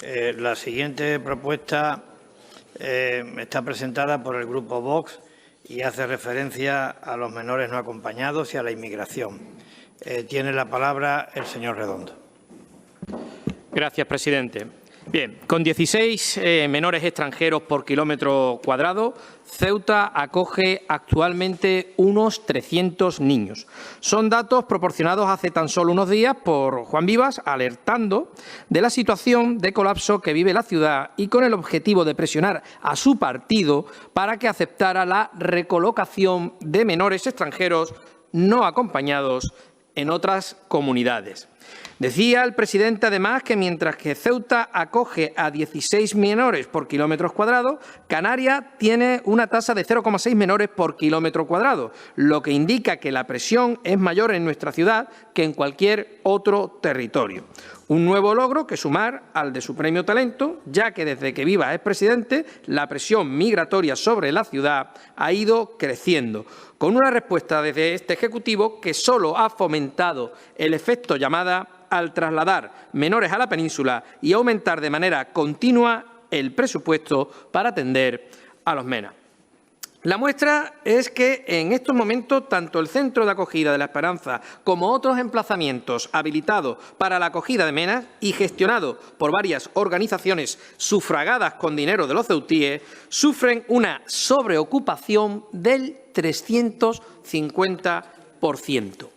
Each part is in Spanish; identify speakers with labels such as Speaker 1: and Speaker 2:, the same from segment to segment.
Speaker 1: La siguiente propuesta está presentada por el Grupo Vox y hace referencia a los menores no acompañados y a la inmigración. Tiene la palabra el señor Redondo.
Speaker 2: Gracias, presidente. Bien, con 16 menores extranjeros por kilómetro cuadrado, Ceuta acoge actualmente unos 300 niños. Son datos proporcionados hace tan solo unos días por Juan Vivas, alertando de la situación de colapso que vive la ciudad y con el objetivo de presionar a su partido para que aceptara la recolocación de menores extranjeros no acompañados en otras comunidades. Decía el presidente, además, que mientras que Ceuta acoge a 16 menores por kilómetro cuadrado, Canarias tiene una tasa de 0,6 menores por kilómetro cuadrado, lo que indica que la presión es mayor en nuestra ciudad que en cualquier otro territorio. Un nuevo logro que sumar al de su premio Talento, ya que desde que Vivas es presidente, la presión migratoria sobre la ciudad ha ido creciendo, con una respuesta desde este Ejecutivo que solo ha fomentado el efecto llamada al trasladar menores a la península y aumentar de manera continua el presupuesto para atender a los MENA. La muestra es que en estos momentos tanto el Centro de Acogida de la Esperanza como otros emplazamientos habilitados para la acogida de MENA y gestionados por varias organizaciones sufragadas con dinero de los ceutíes sufren una sobreocupación del 350%.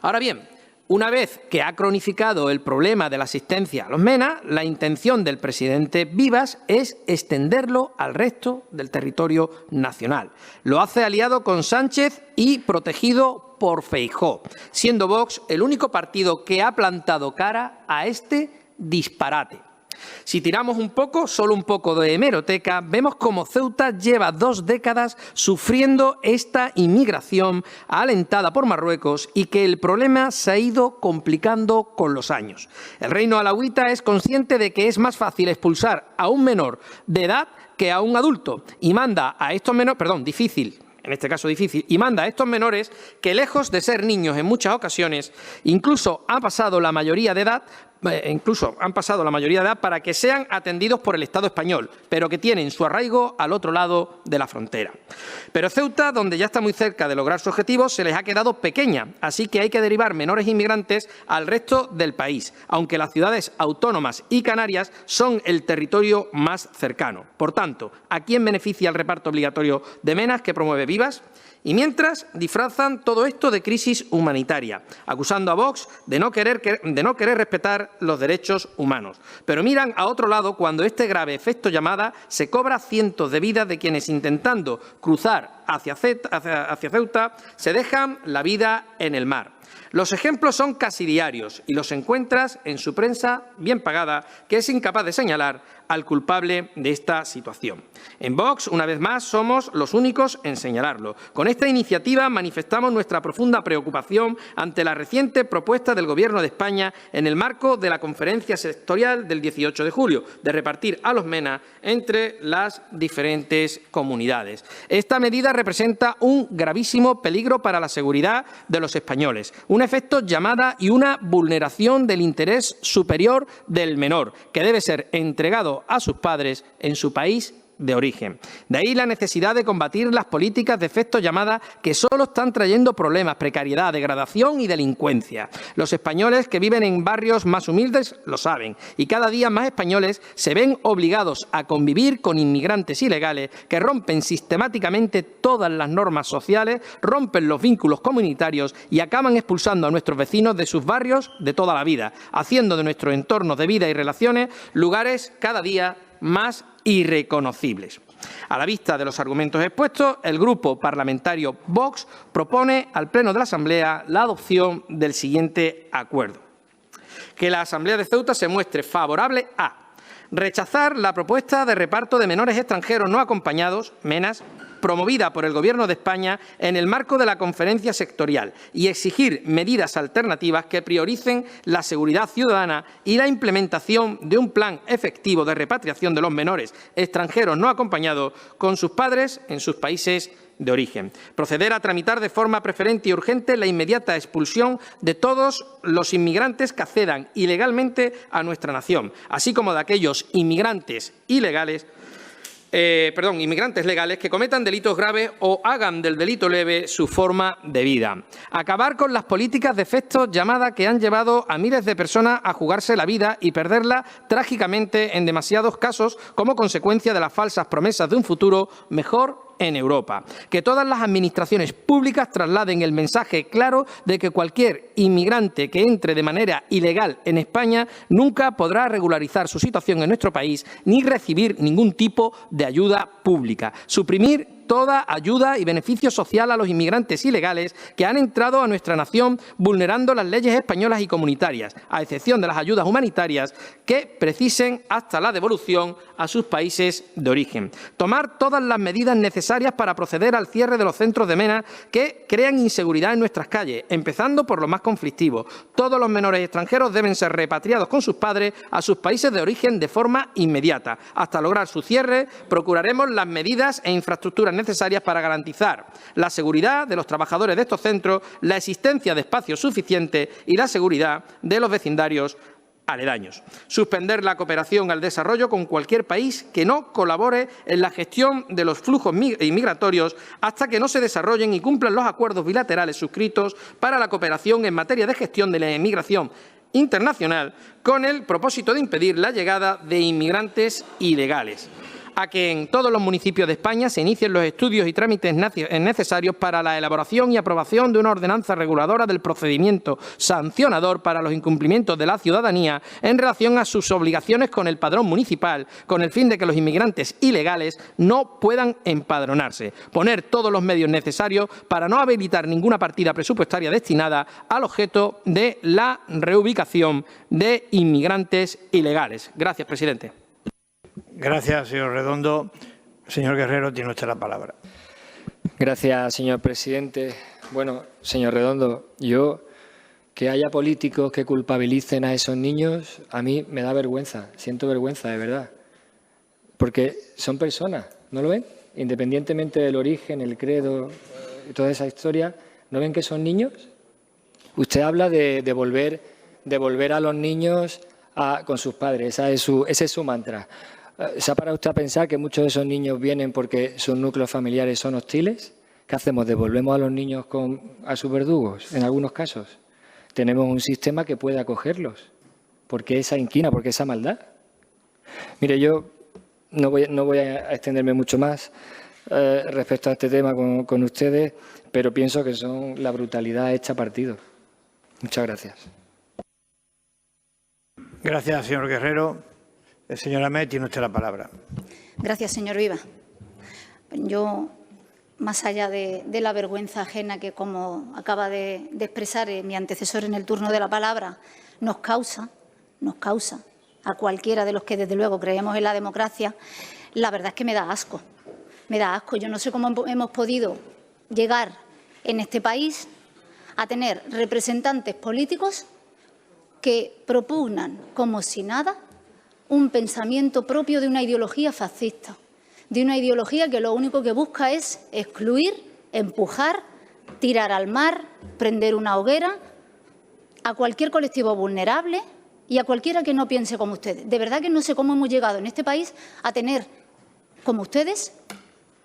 Speaker 2: Ahora bien, una vez que ha cronificado el problema de la asistencia a los MENA, la intención del presidente Vivas es extenderlo al resto del territorio nacional. Lo hace aliado con Sánchez y protegido por Feijóo, siendo Vox el único partido que ha plantado cara a este disparate. Si tiramos un poco, solo un poco de hemeroteca, vemos cómo Ceuta lleva 2 décadas sufriendo esta inmigración alentada por Marruecos y que el problema se ha ido complicando con los años. El reino alauita es consciente de que es más fácil expulsar a un menor de edad que a un adulto y manda a estos menores, y manda a estos menores que, lejos de ser niños en muchas ocasiones, incluso han pasado la mayoría de edad para que sean atendidos por el Estado español, pero que tienen su arraigo al otro lado de la frontera. Pero Ceuta, donde ya está muy cerca de lograr su objetivo, se les ha quedado pequeña, así que hay que derivar menores inmigrantes al resto del país, aunque las ciudades autónomas y Canarias son el territorio más cercano. Por tanto, ¿a quién beneficia el reparto obligatorio de MENA que promueve Vivas? Y mientras disfrazan todo esto de crisis humanitaria, acusando a Vox de no querer respetar los derechos humanos. Pero miran a otro lado cuando este grave efecto llamada se cobra cientos de vidas de quienes intentando cruzar hacia Ceuta se dejan la vida en el mar. Los ejemplos son casi diarios y los encuentras en su prensa bien pagada, que es incapaz de señalar al culpable de esta situación. En Vox, una vez más, somos los únicos en señalarlo. Con esta iniciativa manifestamos nuestra profunda preocupación ante la reciente propuesta del Gobierno de España en el marco de la conferencia sectorial del 18 de julio, de repartir a los MENA entre las diferentes comunidades. Esta medida representa un gravísimo peligro para la seguridad de los españoles, un efecto llamada y una vulneración del interés superior del menor, que debe ser entregado a sus padres en su país de origen. De ahí la necesidad de combatir las políticas de efecto llamada que solo están trayendo problemas, precariedad, degradación y delincuencia. Los españoles que viven en barrios más humildes lo saben y cada día más españoles se ven obligados a convivir con inmigrantes ilegales que rompen sistemáticamente todas las normas sociales, rompen los vínculos comunitarios y acaban expulsando a nuestros vecinos de sus barrios de toda la vida, haciendo de nuestros entornos de vida y relaciones lugares cada día más irreconocibles. A la vista de los argumentos expuestos, el Grupo Parlamentario Vox propone al Pleno de la Asamblea la adopción del siguiente acuerdo. Que la Asamblea de Ceuta se muestre favorable a rechazar la propuesta de reparto de menores extranjeros no acompañados, MENAs, promovida por el Gobierno de España en el marco de la conferencia sectorial y exigir medidas alternativas que prioricen la seguridad ciudadana y la implementación de un plan efectivo de repatriación de los menores extranjeros no acompañados con sus padres en sus países de origen. Proceder a tramitar de forma preferente y urgente la inmediata expulsión de todos los inmigrantes que accedan ilegalmente a nuestra nación, así como de aquellos inmigrantes legales que cometan delitos graves o hagan del delito leve su forma de vida. Acabar con las políticas de efectos llamadas que han llevado a miles de personas a jugarse la vida y perderla trágicamente en demasiados casos como consecuencia de las falsas promesas de un futuro mejor en Europa. Que todas las administraciones públicas trasladen el mensaje claro de que cualquier inmigrante que entre de manera ilegal en España nunca podrá regularizar su situación en nuestro país ni recibir ningún tipo de ayuda pública. Suprimir toda ayuda y beneficio social a los inmigrantes ilegales que han entrado a nuestra nación vulnerando las leyes españolas y comunitarias, a excepción de las ayudas humanitarias que precisen hasta la devolución a sus países de origen. Tomar todas las medidas necesarias para proceder al cierre de los centros de mena que crean inseguridad en nuestras calles, empezando por los más conflictivos. Todos los menores extranjeros deben ser repatriados con sus padres a sus países de origen de forma inmediata. Hasta lograr su cierre, procuraremos las medidas e infraestructuras necesarias para garantizar la seguridad de los trabajadores de estos centros, la existencia de espacios suficientes y la seguridad de los vecindarios aledaños. Suspender la cooperación al desarrollo con cualquier país que no colabore en la gestión de los flujos inmigratorios hasta que no se desarrollen y cumplan los acuerdos bilaterales suscritos para la cooperación en materia de gestión de la inmigración internacional con el propósito de impedir la llegada de inmigrantes ilegales. A que en todos los municipios de España se inicien los estudios y trámites necesarios para la elaboración y aprobación de una ordenanza reguladora del procedimiento sancionador para los incumplimientos de la ciudadanía en relación a sus obligaciones con el padrón municipal, con el fin de que los inmigrantes ilegales no puedan empadronarse. Poner todos los medios necesarios para no habilitar ninguna partida presupuestaria destinada al objeto de la reubicación de inmigrantes ilegales. Gracias, presidente.
Speaker 1: Gracias, señor Redondo. Señor Guerrero, tiene usted la palabra.
Speaker 3: Gracias, señor presidente. Bueno, señor Redondo, que haya políticos que culpabilicen a esos niños, a mí me da vergüenza, siento vergüenza, de verdad. Porque son personas, ¿no lo ven? Independientemente del origen, el credo y toda esa historia, ¿no ven que son niños? Usted habla de devolver a los niños con sus padres, ese es su mantra. ¿Se ha parado usted a pensar que muchos de esos niños vienen porque sus núcleos familiares son hostiles? ¿Qué hacemos? ¿Devolvemos a los niños a sus verdugos en algunos casos? Tenemos un sistema que puede acogerlos. ¿Por qué esa inquina? ¿Por qué esa maldad? Mire, yo no voy a extenderme mucho más respecto a este tema con ustedes, pero pienso que son la brutalidad hecha partido. Muchas gracias.
Speaker 1: Gracias, señor Guerrero. Señora Met, tiene usted la palabra.
Speaker 4: Gracias, señor Viva. Yo, más allá de la vergüenza ajena que, como acaba de expresar mi antecesor en el turno de la palabra, nos causa a cualquiera de los que desde luego creemos en la democracia, la verdad es que me da asco. Me da asco. Yo no sé cómo hemos podido llegar en este país a tener representantes políticos que propugnan como si nada un pensamiento propio de una ideología fascista, de una ideología que lo único que busca es excluir, empujar, tirar al mar, prender una hoguera a cualquier colectivo vulnerable y a cualquiera que no piense como ustedes. De verdad que no sé cómo hemos llegado en este país a tener, como ustedes,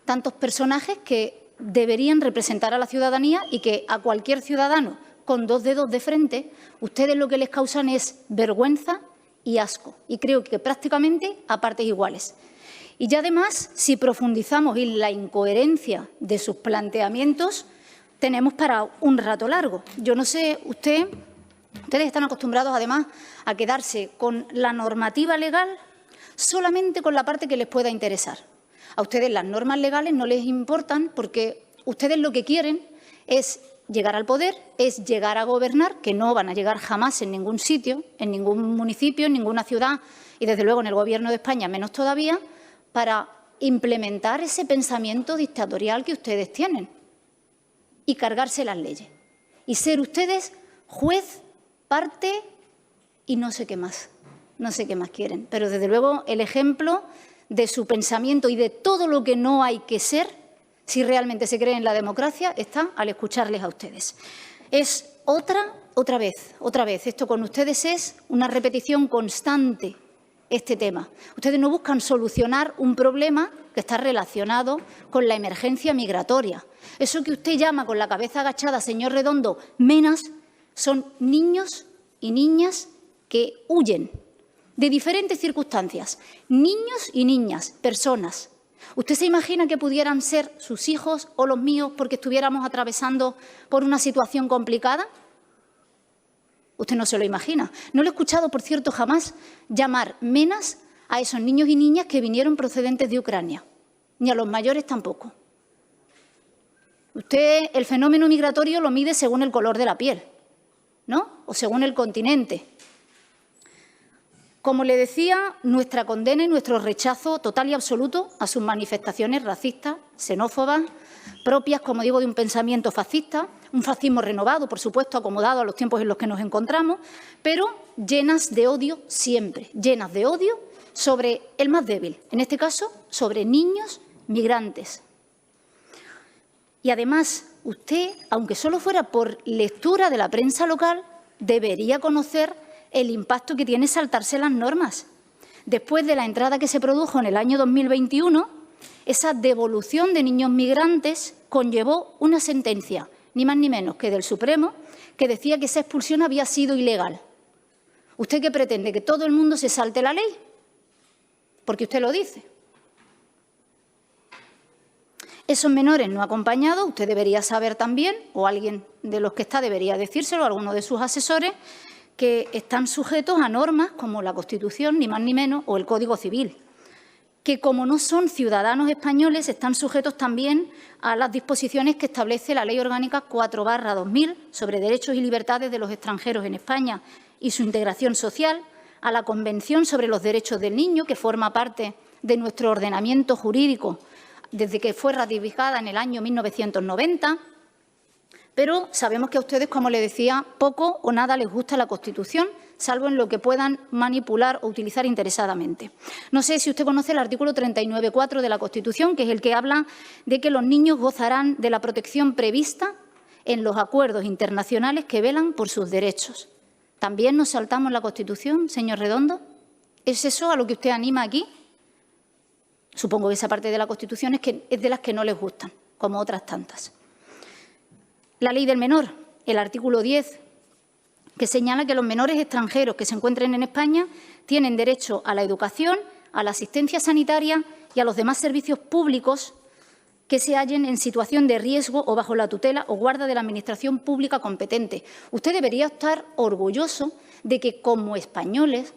Speaker 4: tantos personajes que deberían representar a la ciudadanía y que a cualquier ciudadano con dos dedos de frente, ustedes lo que les causan es vergüenza y asco. Y creo que prácticamente a partes iguales. Y ya además, si profundizamos en la incoherencia de sus planteamientos, tenemos para un rato largo. Yo no sé, ustedes están acostumbrados además a quedarse con la normativa legal solamente con la parte que les pueda interesar. A ustedes las normas legales no les importan porque ustedes lo que quieren es llegar al poder, es llegar a gobernar, que no van a llegar jamás en ningún sitio, en ningún municipio, en ninguna ciudad y, desde luego, en el Gobierno de España menos todavía, para implementar ese pensamiento dictatorial que ustedes tienen y cargarse las leyes. Y ser ustedes juez, parte y no sé qué más quieren. Pero, desde luego, el ejemplo de su pensamiento y de todo lo que no hay que ser si realmente se cree en la democracia, está al escucharles a ustedes. Es otra vez, esto con ustedes es una repetición constante, este tema. Ustedes no buscan solucionar un problema que está relacionado con la emergencia migratoria. Eso que usted llama con la cabeza agachada, señor Redondo, menas, son niños y niñas que huyen de diferentes circunstancias. Niños y niñas, personas. ¿Usted se imagina que pudieran ser sus hijos o los míos porque estuviéramos atravesando por una situación complicada? Usted no se lo imagina. No lo he escuchado, por cierto, jamás llamar menas a esos niños y niñas que vinieron procedentes de Ucrania, ni a los mayores tampoco. Usted el fenómeno migratorio lo mide según el color de la piel, ¿no? O según el continente. Como le decía, nuestra condena y nuestro rechazo total y absoluto a sus manifestaciones racistas, xenófobas, propias, como digo, de un pensamiento fascista, un fascismo renovado, por supuesto, acomodado a los tiempos en los que nos encontramos, pero llenas de odio siempre, llenas de odio sobre el más débil, en este caso, sobre niños migrantes. Y además, usted, aunque solo fuera por lectura de la prensa local, debería conocer el impacto que tiene saltarse las normas. Después de la entrada que se produjo en el año 2021, esa devolución de niños migrantes conllevó una sentencia, ni más ni menos que del Supremo, que decía que esa expulsión había sido ilegal. ¿Usted qué pretende? ¿Que todo el mundo se salte la ley? Porque usted lo dice. Esos menores no acompañados, usted debería saber también, o alguien de los que está debería decírselo, alguno de sus asesores, que están sujetos a normas como la Constitución, ni más ni menos, o el Código Civil, que como no son ciudadanos españoles, están sujetos también a las disposiciones que establece la Ley Orgánica 4/2000 sobre derechos y libertades de los extranjeros en España y su integración social, a la Convención sobre los Derechos del Niño, que forma parte de nuestro ordenamiento jurídico desde que fue ratificada en el año 1990, pero sabemos que a ustedes, como les decía, poco o nada les gusta la Constitución, salvo en lo que puedan manipular o utilizar interesadamente. No sé si usted conoce el artículo 39.4 de la Constitución, que es el que habla de que los niños gozarán de la protección prevista en los acuerdos internacionales que velan por sus derechos. ¿También nos saltamos la Constitución, señor Redondo? ¿Es eso a lo que usted anima aquí? Supongo que esa parte de la Constitución es de las que no les gustan, como otras tantas. La ley del menor, el artículo 10, que señala que los menores extranjeros que se encuentren en España tienen derecho a la educación, a la asistencia sanitaria y a los demás servicios públicos que se hallen en situación de riesgo o bajo la tutela o guarda de la Administración pública competente. Usted debería estar orgulloso de que, como españoles,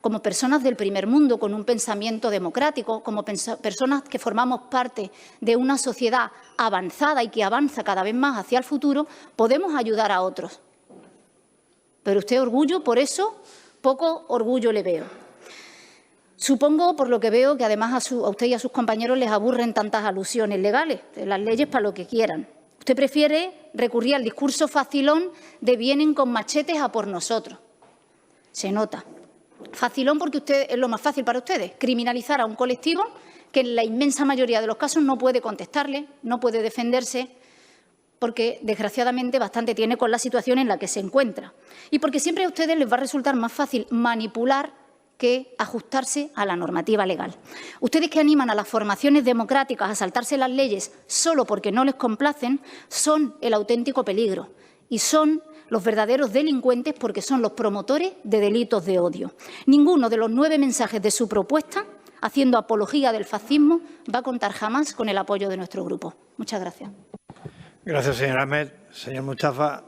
Speaker 4: como personas del primer mundo, con un pensamiento democrático, como personas que formamos parte de una sociedad avanzada y que avanza cada vez más hacia el futuro, podemos ayudar a otros. Pero usted orgullo, por eso, poco orgullo le veo. Supongo, por lo que veo, que además a usted y a sus compañeros les aburren tantas alusiones legales, de las leyes para lo que quieran. Usted prefiere recurrir al discurso facilón de vienen con machetes a por nosotros. Se nota. Facilón porque es lo más fácil para ustedes, criminalizar a un colectivo que en la inmensa mayoría de los casos no puede contestarle, no puede defenderse, porque desgraciadamente bastante tiene con la situación en la que se encuentra. Y porque siempre a ustedes les va a resultar más fácil manipular que ajustarse a la normativa legal. Ustedes que animan a las formaciones democráticas a saltarse las leyes solo porque no les complacen, son el auténtico peligro y son los verdaderos delincuentes porque son los promotores de delitos de odio. Ninguno de los 9 mensajes de su propuesta, haciendo apología del fascismo, va a contar jamás con el apoyo de nuestro grupo. Muchas gracias.
Speaker 1: Gracias, señor Ahmed. Señor Mustafa.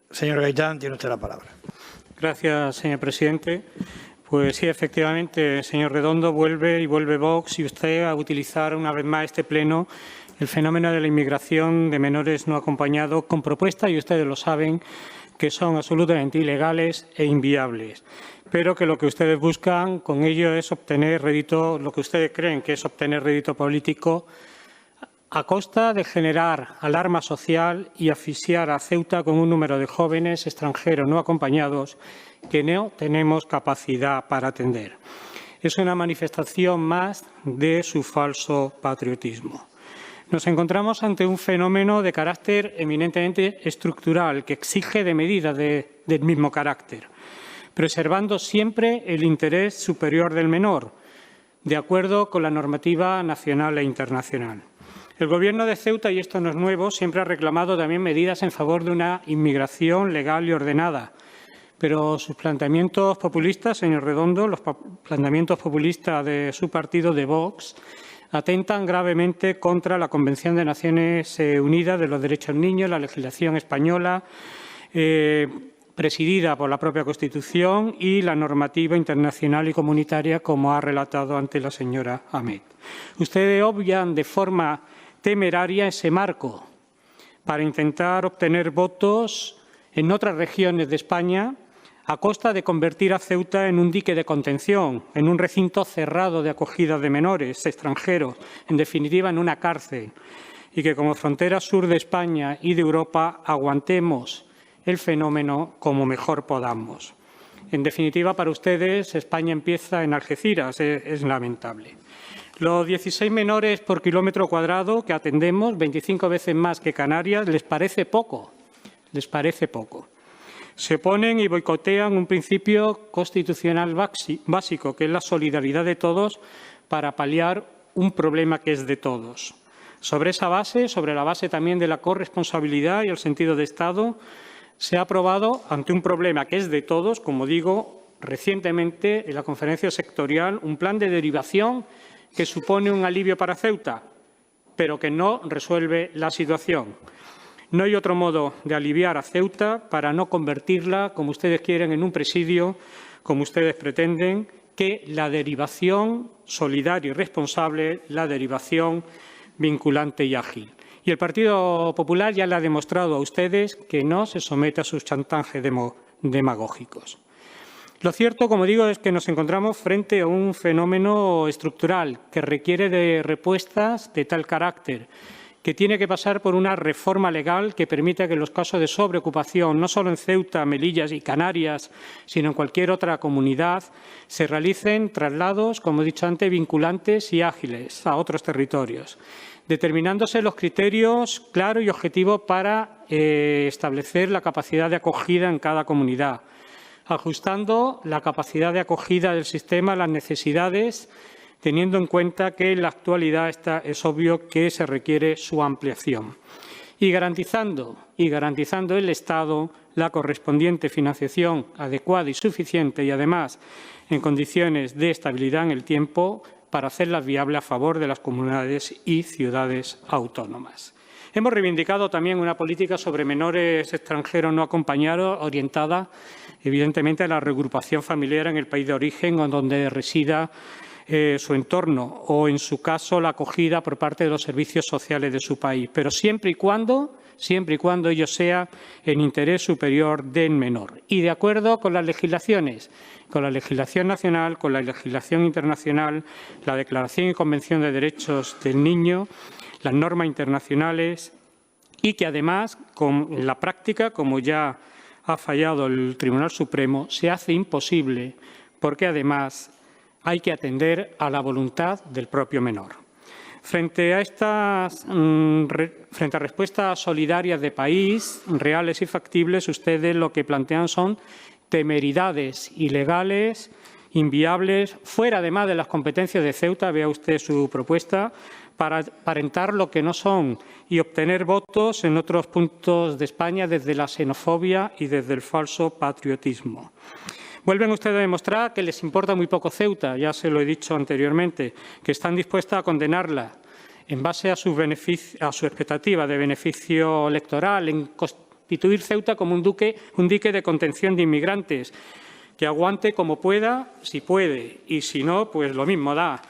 Speaker 1: Señor Gaitán, tiene usted la palabra.
Speaker 5: Gracias, señor presidente. Pues sí, efectivamente, señor Redondo, vuelve Vox y usted a utilizar una vez más este pleno el fenómeno de la inmigración de menores no acompañados con propuestas, y ustedes lo saben, que son absolutamente ilegales e inviables, pero que lo que ustedes buscan con ello es obtener rédito, lo que ustedes creen que es obtener rédito político a costa de generar alarma social y asfixiar a Ceuta con un número de jóvenes extranjeros no acompañados que no tenemos capacidad para atender. es una manifestación más de su falso patriotismo. Nos encontramos ante un fenómeno de carácter eminentemente estructural que exige de medidas del mismo carácter, preservando siempre el interés superior del menor, de acuerdo con la normativa nacional e internacional. El Gobierno de Ceuta, y esto no es nuevo, siempre ha reclamado también medidas en favor de una inmigración legal y ordenada. Pero sus planteamientos populistas, señor Redondo, los planteamientos populistas de su partido, de Vox, atentan gravemente contra la Convención de Naciones Unidas de los Derechos del Niño, la legislación española, presidida por la propia Constitución, y la normativa internacional y comunitaria, como ha relatado ante la señora Ahmed. Ustedes obvian de forma temeraria ese marco para intentar obtener votos en otras regiones de España a costa de convertir a Ceuta en un dique de contención, en un recinto cerrado de acogida de menores extranjeros, en definitiva en una cárcel, y que como frontera sur de España y de Europa aguantemos el fenómeno como mejor podamos. En definitiva, para ustedes, España empieza en Algeciras, es lamentable. Los 16 menores por kilómetro cuadrado que atendemos, 25 veces más que Canarias, les parece poco. Les parece poco. Se oponen y boicotean un principio constitucional básico, que es la solidaridad de todos para paliar un problema que es de todos. Sobre esa base, sobre la base también de la corresponsabilidad y el sentido de Estado, se ha aprobado, ante un problema que es de todos, como digo, recientemente en la conferencia sectorial, un plan de derivación que supone un alivio para Ceuta, pero que no resuelve la situación. No hay otro modo de aliviar a Ceuta para no convertirla, como ustedes quieren, en un presidio, como ustedes pretenden, que la derivación solidaria y responsable, la derivación vinculante y ágil. Y el Partido Popular ya le ha demostrado a ustedes que no se somete a sus chantajes demagógicos. Lo cierto, como digo, es que nos encontramos frente a un fenómeno estructural que requiere de respuestas de tal carácter, que tiene que pasar por una reforma legal que permita que en los casos de sobreocupación, no solo en Ceuta, Melilla y Canarias, sino en cualquier otra comunidad, se realicen traslados, como he dicho antes, vinculantes y ágiles a otros territorios, determinándose los criterios claros y objetivos para establecer la capacidad de acogida en cada comunidad, ajustando la capacidad de acogida del sistema a las necesidades, teniendo en cuenta que en la actualidad es obvio que se requiere su ampliación, y garantizando el Estado la correspondiente financiación adecuada y suficiente, y además en condiciones de estabilidad en el tiempo, para hacerlas viables a favor de las comunidades y ciudades autónomas. Hemos reivindicado también una política sobre menores extranjeros no acompañados, orientada evidentemente a la reagrupación familiar en el país de origen o donde resida su entorno, o en su caso la acogida por parte de los servicios sociales de su país, pero siempre y cuando ello sea en interés superior del menor y de acuerdo con las legislaciones, con la legislación nacional, con la legislación internacional, la Declaración y Convención de Derechos del Niño, las normas internacionales, y que además, en la práctica, como ya ha fallado el Tribunal Supremo, se hace imposible porque además hay que atender a la voluntad del propio menor. Frente a respuestas solidarias de país, reales y factibles, ustedes lo que plantean son temeridades ilegales, inviables, fuera además de las competencias de Ceuta, vea usted su propuesta, para aparentar lo que no son y obtener votos en otros puntos de España desde la xenofobia y desde el falso patriotismo. Vuelven ustedes a demostrar que les importa muy poco Ceuta, ya se lo he dicho anteriormente, que están dispuestas a condenarla en base a su expectativa de beneficio electoral, en constituir Ceuta como un dique de contención de inmigrantes, que aguante como pueda, si puede, y si no, pues lo mismo da,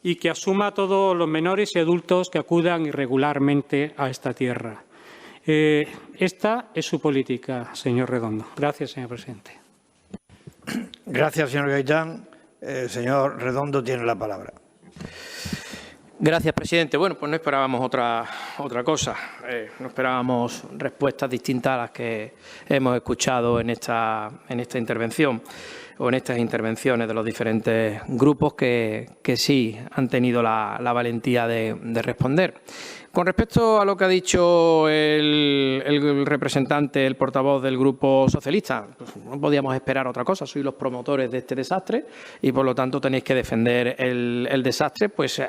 Speaker 5: y que asuma a todos los menores y adultos que acudan irregularmente a esta tierra. Esta es su política, señor Redondo. Gracias, señor presidente.
Speaker 1: Gracias, señor Gaitán. Señor Redondo tiene la palabra.
Speaker 2: Gracias, presidente. Bueno, pues no esperábamos otra cosa. No esperábamos respuestas distintas a las que hemos escuchado en esta intervención. o en estas intervenciones de los diferentes grupos que sí han tenido la valentía de responder. Con respecto a lo que ha dicho el representante, el portavoz del Grupo Socialista, pues no podíamos esperar otra cosa. Sois los promotores de este desastre y, por lo tanto, tenéis que defender el desastre, pues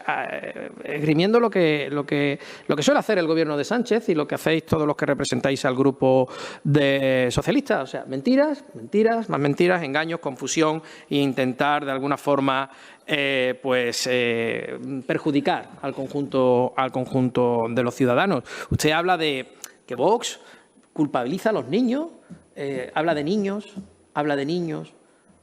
Speaker 2: esgrimiendo lo que suele hacer el Gobierno de Sánchez y lo que hacéis todos los que representáis al Grupo de Socialistas. O sea, mentiras, mentiras, más mentiras, engaños, confusión e intentar, de alguna forma, perjudicar al conjunto de los ciudadanos. Usted habla de que Vox culpabiliza a los niños, habla de niños,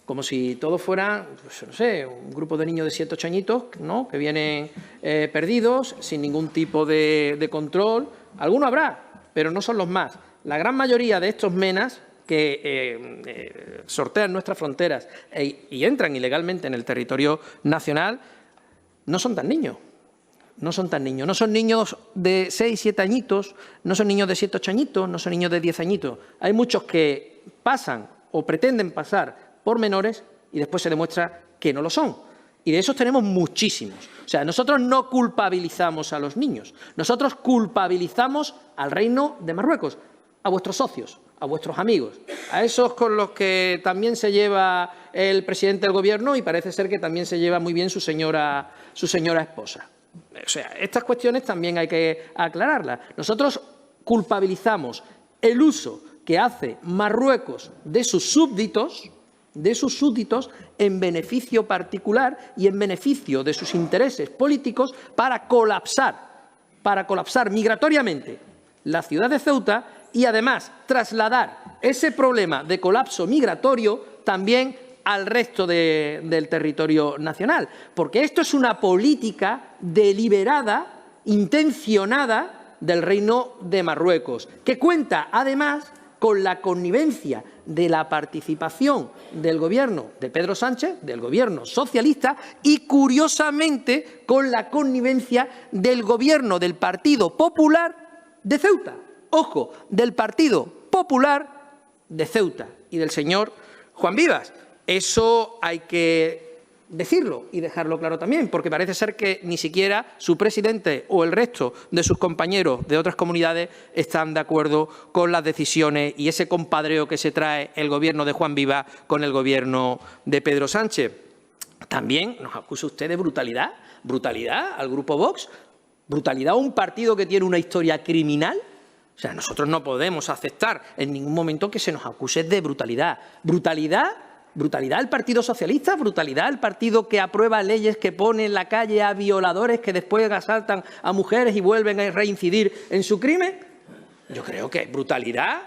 Speaker 2: como si todo fuera, pues, no sé, un grupo de niños de 7 o 8 añitos, ¿no?, que vienen perdidos, sin ningún tipo de control. Alguno habrá, pero no son los más. La gran mayoría de estos menas que sortean nuestras fronteras y entran ilegalmente en el territorio nacional no son tan niños. No son niños de 6, 7 añitos, no son niños de 7, 8 añitos, no son niños de 10 añitos. Hay muchos que pasan o pretenden pasar por menores y después se demuestra que no lo son. Y de esos tenemos muchísimos. O sea, nosotros no culpabilizamos a los niños, nosotros culpabilizamos al Reino de Marruecos, a vuestros socios, a vuestros amigos, a esos con los que también se lleva el presidente del Gobierno y parece ser que también se lleva muy bien su señora esposa. O sea, estas cuestiones también hay que aclararlas. Nosotros culpabilizamos el uso que hace Marruecos de sus súbditos en beneficio particular y en beneficio de sus intereses políticos para colapsar migratoriamente la ciudad de Ceuta y, además, trasladar ese problema de colapso migratorio también al resto del territorio nacional. Porque esto es una política deliberada, intencionada del Reino de Marruecos, que cuenta, además, con la connivencia de la participación del Gobierno de Pedro Sánchez, del Gobierno socialista, y, curiosamente, con la connivencia del Gobierno del Partido Popular de Ceuta. Ojo, del Partido Popular de Ceuta y del señor Juan Vivas. Eso hay que decirlo y dejarlo claro también, porque parece ser que ni siquiera su presidente o el resto de sus compañeros de otras comunidades están de acuerdo con las decisiones y ese compadreo que se trae el Gobierno de Juan Vivas con el Gobierno de Pedro Sánchez. También nos acusa usted de brutalidad al Grupo Vox, brutalidad a un partido que tiene una historia criminal. O sea, nosotros no podemos aceptar en ningún momento que se nos acuse de brutalidad. Brutalidad al Partido Socialista, brutalidad al partido que aprueba leyes que pone en la calle a violadores que después asaltan a mujeres y vuelven a reincidir en su crimen. Yo creo que brutalidad,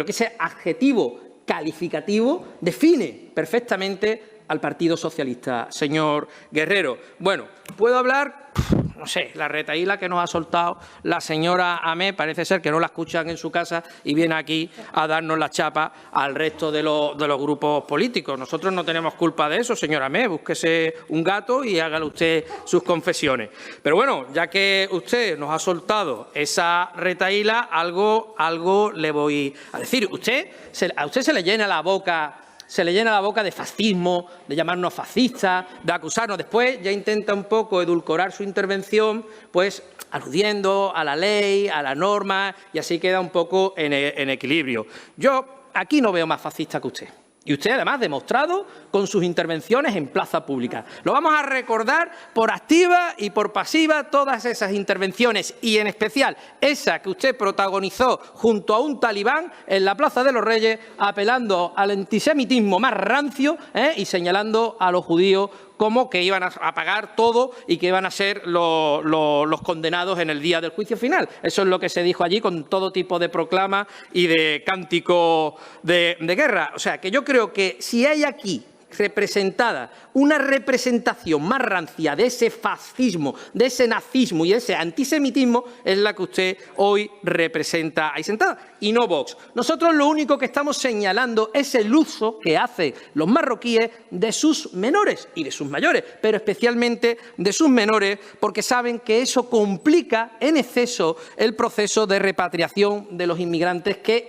Speaker 2: ese adjetivo calificativo define perfectamente al Partido Socialista, señor Guerrero. Bueno, puedo hablar, no sé, la retahíla que nos ha soltado la señora Amé, parece ser que no la escuchan en su casa y viene aquí a darnos la chapa al resto de los grupos políticos. Nosotros no tenemos culpa de eso, señora Amé, búsquese un gato y hágale usted sus confesiones. Pero bueno, ya que usted nos ha soltado esa retahíla, algo le voy a decir. A usted se le llena la boca de fascismo, de llamarnos fascistas, de acusarnos. Después ya intenta un poco edulcorar su intervención, pues aludiendo a la ley, a la norma, y así queda un poco en equilibrio. Yo aquí no veo más fascista que usted. Y usted, además, demostrado con sus intervenciones en plaza pública. Lo vamos a recordar por activa y por pasiva todas esas intervenciones, y en especial esa que usted protagonizó junto a un talibán en la Plaza de los Reyes, apelando al antisemitismo más rancio y señalando a los judíos como que iban a pagar todo y que iban a ser los condenados en el día del juicio final. Eso es lo que se dijo allí con todo tipo de proclamas y de cántico de guerra. O sea, que yo creo que si hay aquí representada una representación más rancia de ese fascismo, de ese nazismo y ese antisemitismo, es la que usted hoy representa ahí sentada, y no Vox. Nosotros lo único que estamos señalando es el uso que hacen los marroquíes de sus menores y de sus mayores, pero especialmente de sus menores, porque saben que eso complica en exceso el proceso de repatriación de los inmigrantes que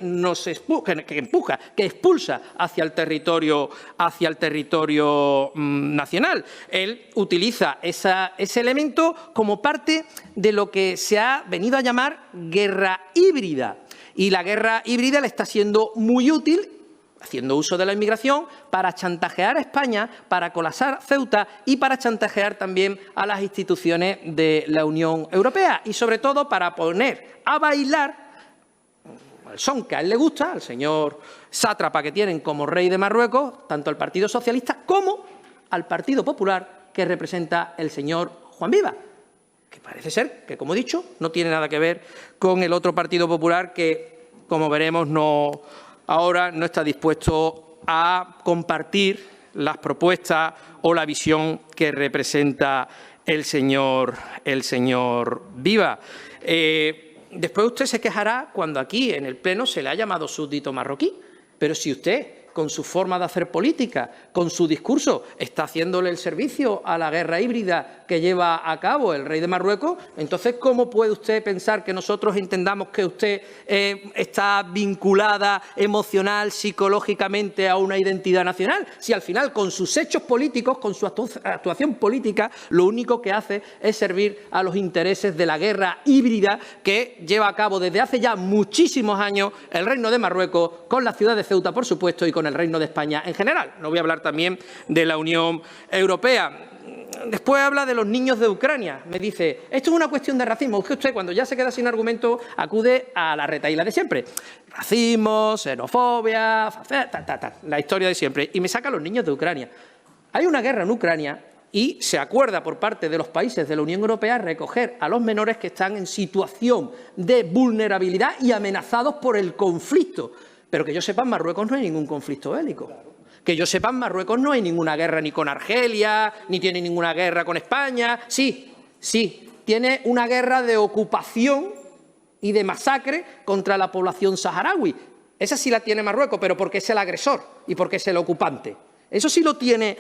Speaker 2: expulsa hacia el territorio nacional. Él utiliza ese elemento como parte de lo que se ha venido a llamar guerra híbrida. Y la guerra híbrida le está siendo muy útil, haciendo uso de la inmigración, para chantajear a España, para colapsar Ceuta y para chantajear también a las instituciones de la Unión Europea. Y sobre todo para poner a bailar el son que a él le gusta, al señor sátrapa que tienen como rey de Marruecos, tanto al Partido Socialista como al Partido Popular que representa el señor Juan Viva, que parece ser que, como he dicho, no tiene nada que ver con el otro Partido Popular que, como veremos, ahora no está dispuesto a compartir las propuestas o la visión que representa el señor Viva. Después usted se quejará cuando aquí en el Pleno se le ha llamado súbdito marroquí, pero si usted, con su forma de hacer política, con su discurso, está haciéndole el servicio a la guerra híbrida que lleva a cabo el rey de Marruecos, entonces, ¿cómo puede usted pensar que nosotros entendamos que usted está vinculada emocional, psicológicamente a una identidad nacional? Si al final, con sus hechos políticos, con su actuación política, lo único que hace es servir a los intereses de la guerra híbrida que lleva a cabo desde hace ya muchísimos años el Reino de Marruecos, con la ciudad de Ceuta, por supuesto, y con el Reino de España en general. No voy a hablar también de la Unión Europea. Después habla de los niños de Ucrania. Me dice, esto es una cuestión de racismo. Es que usted, cuando ya se queda sin argumento, acude a la retahíla de siempre. Racismo, xenofobia, la historia de siempre. Y me saca a los niños de Ucrania. Hay una guerra en Ucrania y se acuerda por parte de los países de la Unión Europea recoger a los menores que están en situación de vulnerabilidad y amenazados por el conflicto. Pero que yo sepa, en Marruecos no hay ningún conflicto bélico. Que yo sepa, en Marruecos no hay ninguna guerra ni con Argelia, ni tiene ninguna guerra con España. Sí, tiene una guerra de ocupación y de masacre contra la población saharaui. Esa sí la tiene Marruecos, pero porque es el agresor y porque es el ocupante. Eso sí lo tiene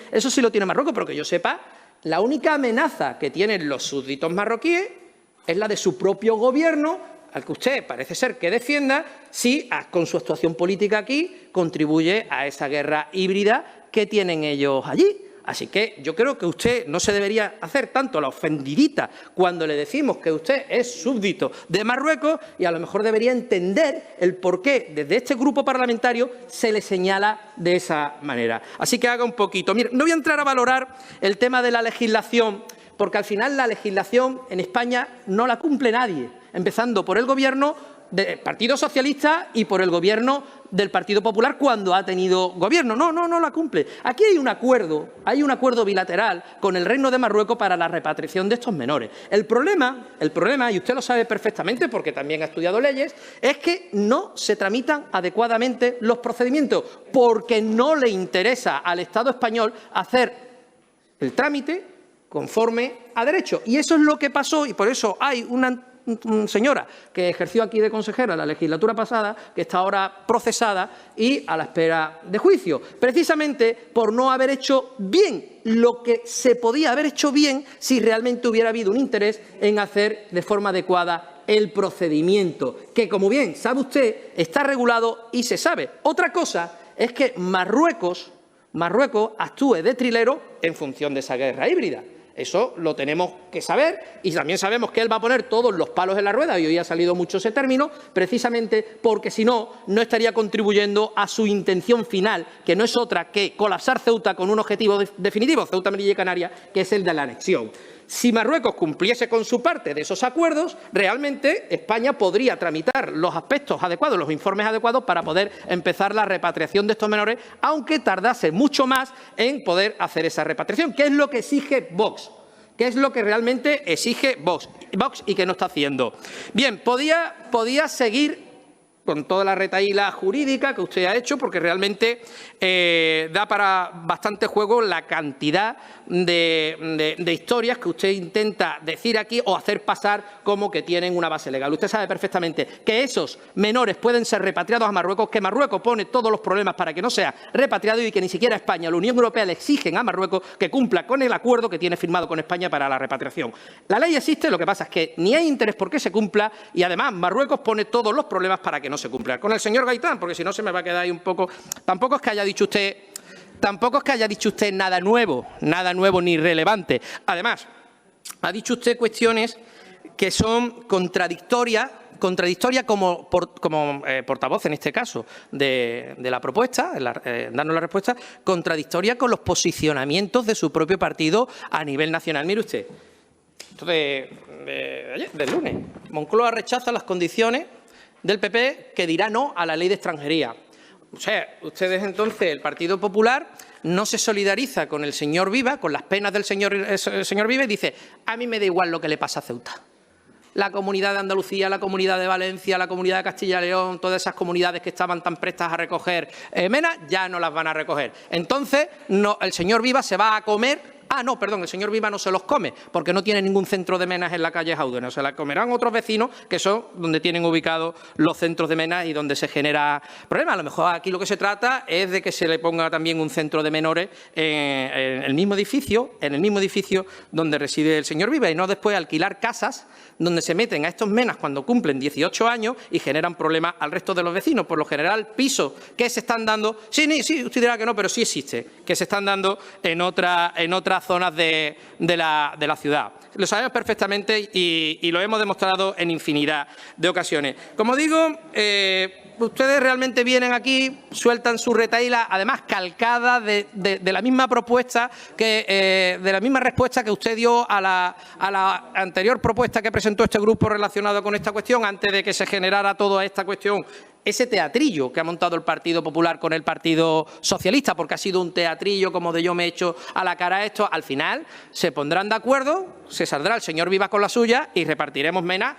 Speaker 2: Marruecos, pero que yo sepa, la única amenaza que tienen los súbditos marroquíes es la de su propio gobierno, al que usted parece ser que defienda, si con su actuación política aquí contribuye a esa guerra híbrida que tienen ellos allí. Así que yo creo que usted no se debería hacer tanto la ofendidita cuando le decimos que usted es súbdito de Marruecos, y a lo mejor debería entender el por qué desde este grupo parlamentario se le señala de esa manera. Así que haga un poquito. Mire, no voy a entrar a valorar el tema de la legislación, porque al final la legislación en España no la cumple nadie, empezando por el Gobierno del Partido Socialista y por el Gobierno del Partido Popular cuando ha tenido gobierno. No la cumple. Aquí hay un acuerdo bilateral con el Reino de Marruecos para la repatriación de estos menores. El problema, y usted lo sabe perfectamente porque también ha estudiado leyes, es que no se tramitan adecuadamente los procedimientos porque no le interesa al Estado español hacer el trámite conforme a derecho. Y eso es lo que pasó, y por eso hay una señora que ejerció aquí de consejera la legislatura pasada, que está ahora procesada y a la espera de juicio, precisamente por no haber hecho bien lo que se podía haber hecho bien si realmente hubiera habido un interés en hacer de forma adecuada el procedimiento, que, como bien sabe usted, está regulado y se sabe. Otra cosa es que Marruecos actúe de trilero en función de esa guerra híbrida. Eso lo tenemos que saber, y también sabemos que él va a poner todos los palos en la rueda, y hoy ha salido mucho ese término, precisamente porque si no, no estaría contribuyendo a su intención final, que no es otra que colapsar Ceuta con un objetivo definitivo, Ceuta, Melilla y Canarias, que es el de la anexión. Si Marruecos cumpliese con su parte de esos acuerdos, realmente España podría tramitar los aspectos adecuados, los informes adecuados para poder empezar la repatriación de estos menores, aunque tardase mucho más en poder hacer esa repatriación, que es lo que exige Vox, que es lo que realmente exige Vox y que no está haciendo. Bien, podía seguir con toda la retahíla jurídica que usted ha hecho, porque realmente da para bastante juego la cantidad de historias que usted intenta decir aquí o hacer pasar como que tienen una base legal. Usted sabe perfectamente que esos menores pueden ser repatriados a Marruecos, que Marruecos pone todos los problemas para que no sea repatriado y que ni siquiera España, la Unión Europea, le exigen a Marruecos que cumpla con el acuerdo que tiene firmado con España para la repatriación. La ley existe, lo que pasa es que ni hay interés por que se cumpla y además Marruecos pone todos los problemas para que no se cumpla. Con el señor Gaitán, porque si no se me va a quedar ahí un poco. Tampoco es que haya dicho usted nada nuevo ni relevante. Además, ha dicho usted cuestiones que son contradictorias como portavoz, en este caso, de la propuesta, darnos la respuesta, contradictoria con los posicionamientos de su propio partido a nivel nacional. Mire usted, esto del lunes, Moncloa rechaza las condiciones del PP que dirá no a la ley de extranjería. O sea, ustedes entonces, el Partido Popular, no se solidariza con el señor Viva, con las penas del señor Viva y dice, a mí me da igual lo que le pasa a Ceuta. La Comunidad de Andalucía, la Comunidad de Valencia, la Comunidad de Castilla y León, todas esas comunidades que estaban tan prestas a recoger menas, ya no las van a recoger. Entonces, el señor Viva se va a comer. No, perdón, el señor Viva no se los come, porque no tiene ningún centro de menas en la calle Jaúdeno. Se la comerán otros vecinos, que son donde tienen ubicados los centros de menas y donde se genera problema. A lo mejor aquí lo que se trata es de que se le ponga también un centro de menores en el mismo edificio donde reside el señor Viva, y no después alquilar casas donde se meten a estos menas cuando cumplen 18 años y generan problemas al resto de los vecinos. Por lo general, pisos que se están dando, sí, usted dirá que no, pero sí existe, que se están dando en otras zonas de la ciudad. Lo sabemos perfectamente y lo hemos demostrado en infinidad de ocasiones. Como digo, ustedes realmente vienen aquí, sueltan su retahíla, además calcada de la misma propuesta, de la misma respuesta que usted dio a la anterior propuesta que presentó este grupo relacionado con esta cuestión, antes de que se generara toda esta cuestión. Ese teatrillo que ha montado el Partido Popular con el Partido Socialista, porque ha sido un teatrillo como de yo me echo a la cara esto, al final se pondrán de acuerdo, se saldrá el señor Viva con la suya y repartiremos menas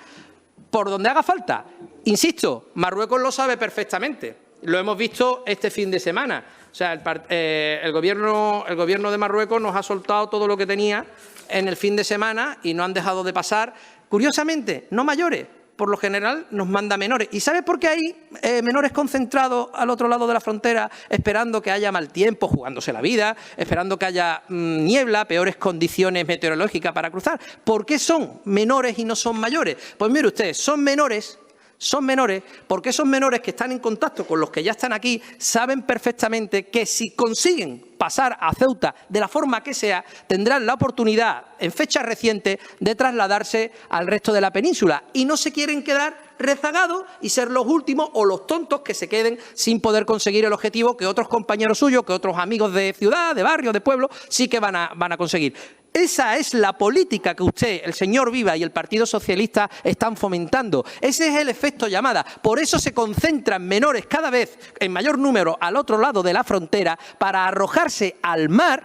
Speaker 2: por donde haga falta. Insisto, Marruecos lo sabe perfectamente, lo hemos visto este fin de semana. O sea, el gobierno de Marruecos nos ha soltado todo lo que tenía en el fin de semana y no han dejado de pasar, curiosamente, no mayores. Por lo general nos manda menores. ¿Y sabe por qué hay menores concentrados al otro lado de la frontera esperando que haya mal tiempo, jugándose la vida, esperando que haya niebla, peores condiciones meteorológicas para cruzar? ¿Por qué son menores y no son mayores? Pues mire usted, son menores porque esos menores que están en contacto con los que ya están aquí saben perfectamente que si consiguen pasar a Ceuta de la forma que sea, tendrán la oportunidad en fecha reciente de trasladarse al resto de la península y no se quieren quedar rezagados y ser los últimos o los tontos que se queden sin poder conseguir el objetivo que otros compañeros suyos, que otros amigos de ciudad, de barrio, de pueblo, sí que van a conseguir. Esa es la política que usted, el señor Viva y el Partido Socialista están fomentando. Ese es el efecto llamada. Por eso se concentran menores cada vez en mayor número al otro lado de la frontera para arrojarse al mar,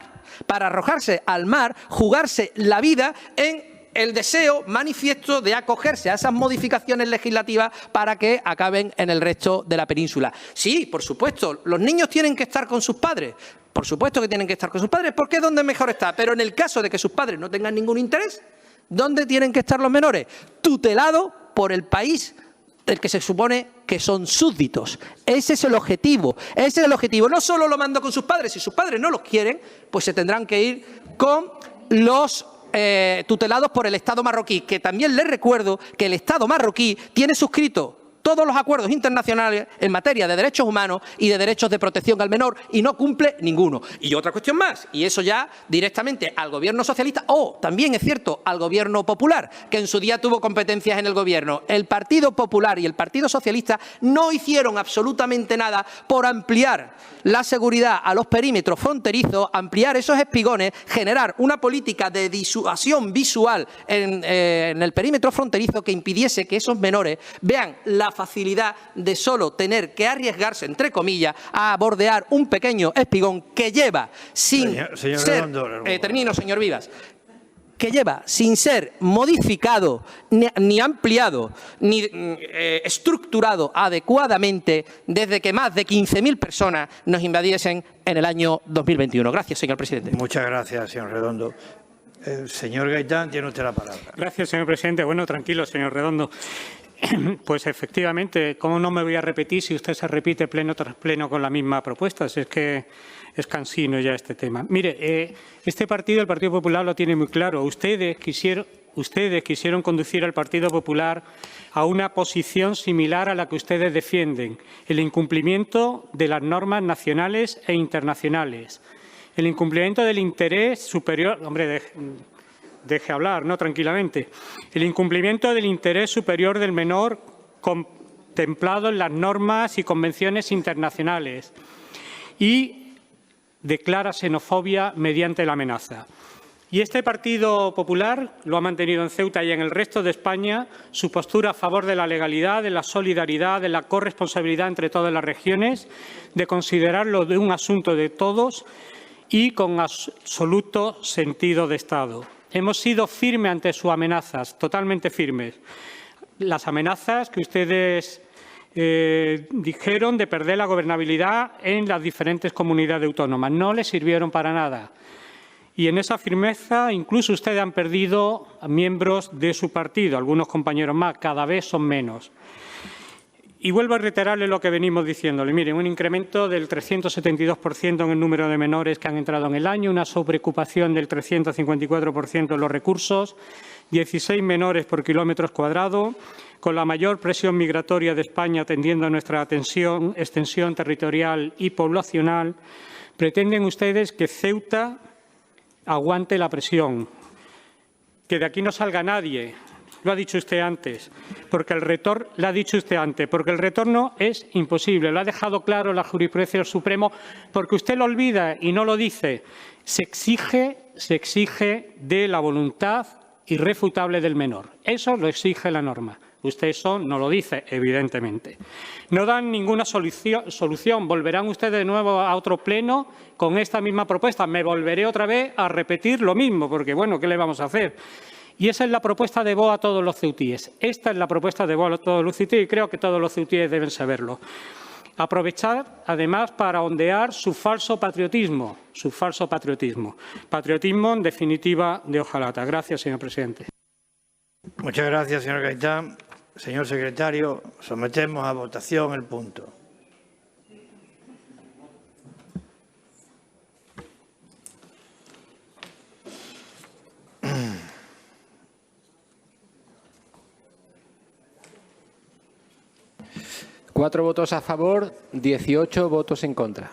Speaker 2: jugarse la vida en el deseo manifiesto de acogerse a esas modificaciones legislativas para que acaben en el resto de la península. Sí, por supuesto, los niños tienen que estar con sus padres. Por supuesto que tienen que estar con sus padres, porque es donde mejor está. Pero en el caso de que sus padres no tengan ningún interés, ¿dónde tienen que estar los menores? Tutelados por el país del que se supone que son súbditos. Ese es el objetivo. Ese es el objetivo. No solo lo mando con sus padres. Si sus padres no los quieren, pues se tendrán que ir con los tutelados por el Estado marroquí, que también les recuerdo que el Estado marroquí tiene suscrito todos los acuerdos internacionales en materia de derechos humanos y de derechos de protección al menor y no cumple ninguno. Y otra cuestión más, y eso ya directamente al gobierno socialista o también es cierto al gobierno popular, que en su día tuvo competencias en el gobierno. El Partido Popular y el Partido Socialista no hicieron absolutamente nada por ampliar la seguridad a los perímetros fronterizos, ampliar esos espigones, generar una política de disuasión visual en el perímetro fronterizo que impidiese que esos menores vean la facilidad de solo tener que arriesgarse, entre comillas, a bordear un pequeño espigón que lleva sin
Speaker 1: señor
Speaker 2: ser...
Speaker 1: Redondo,
Speaker 2: termino, señor Vivas. que lleva sin ser modificado, ni ampliado, ni estructurado adecuadamente desde que más de 15.000 personas nos invadiesen en el año 2021. Gracias, señor presidente.
Speaker 1: Muchas gracias, señor Redondo. Señor Gaitán, tiene usted la palabra.
Speaker 5: Gracias, señor presidente. Bueno, tranquilo, señor Redondo. Pues efectivamente, ¿cómo no me voy a repetir si usted se repite pleno tras pleno con la misma propuesta? Si es que es cansino ya este tema. Mire, este partido, el Partido Popular, lo tiene muy claro. Ustedes quisieron conducir al Partido Popular a una posición similar a la que ustedes defienden, el incumplimiento de las normas nacionales e internacionales, el incumplimiento del interés superior. Hombre, deje hablar, ¿no? Tranquilamente. El incumplimiento del interés superior del menor contemplado en las normas y convenciones internacionales y declara xenofobia mediante la amenaza. Y este Partido Popular lo ha mantenido en Ceuta y en el resto de España su postura a favor de la legalidad, de la solidaridad, de la corresponsabilidad entre todas las regiones, de considerarlo de un asunto de todos y con absoluto sentido de Estado. Hemos sido firmes ante sus amenazas, totalmente firmes. Las amenazas que ustedes dijeron de perder la gobernabilidad en las diferentes comunidades autónomas. No les sirvieron para nada. Y en esa firmeza incluso ustedes han perdido a miembros de su partido, algunos compañeros más, cada vez son menos. Y vuelvo a reiterarle lo que venimos diciéndole. Miren, un incremento del 372% en el número de menores que han entrado en el año, una sobreocupación del 354% en los recursos, 16 menores por kilómetro cuadrado, con la mayor presión migratoria de España atendiendo a nuestra extensión territorial y poblacional. Pretenden ustedes que Ceuta aguante la presión, que de aquí no salga nadie. Lo ha dicho usted antes, porque el retorno es imposible. Lo ha dejado claro la jurisprudencia del Supremo, porque usted lo olvida y no lo dice. Se exige de la voluntad irrefutable del menor. Eso lo exige la norma. Usted eso no lo dice, evidentemente. No dan ninguna solución. Volverán ustedes de nuevo a otro pleno con esta misma propuesta. Me volveré otra vez a repetir lo mismo, porque, bueno, ¿qué le vamos a hacer? Y esa es la propuesta de Vox a todos los ceutíes. Esta es la propuesta de Vox a todos los ceutíes y creo que todos los ceutíes deben saberlo. Aprovechar, además, para ondear su falso patriotismo. Patriotismo, en definitiva, de hojalata. Gracias, señor presidente.
Speaker 1: Muchas gracias, señor Gaitán. Señor secretario, sometemos a votación el punto.
Speaker 6: Cuatro votos a favor, 18 votos en contra.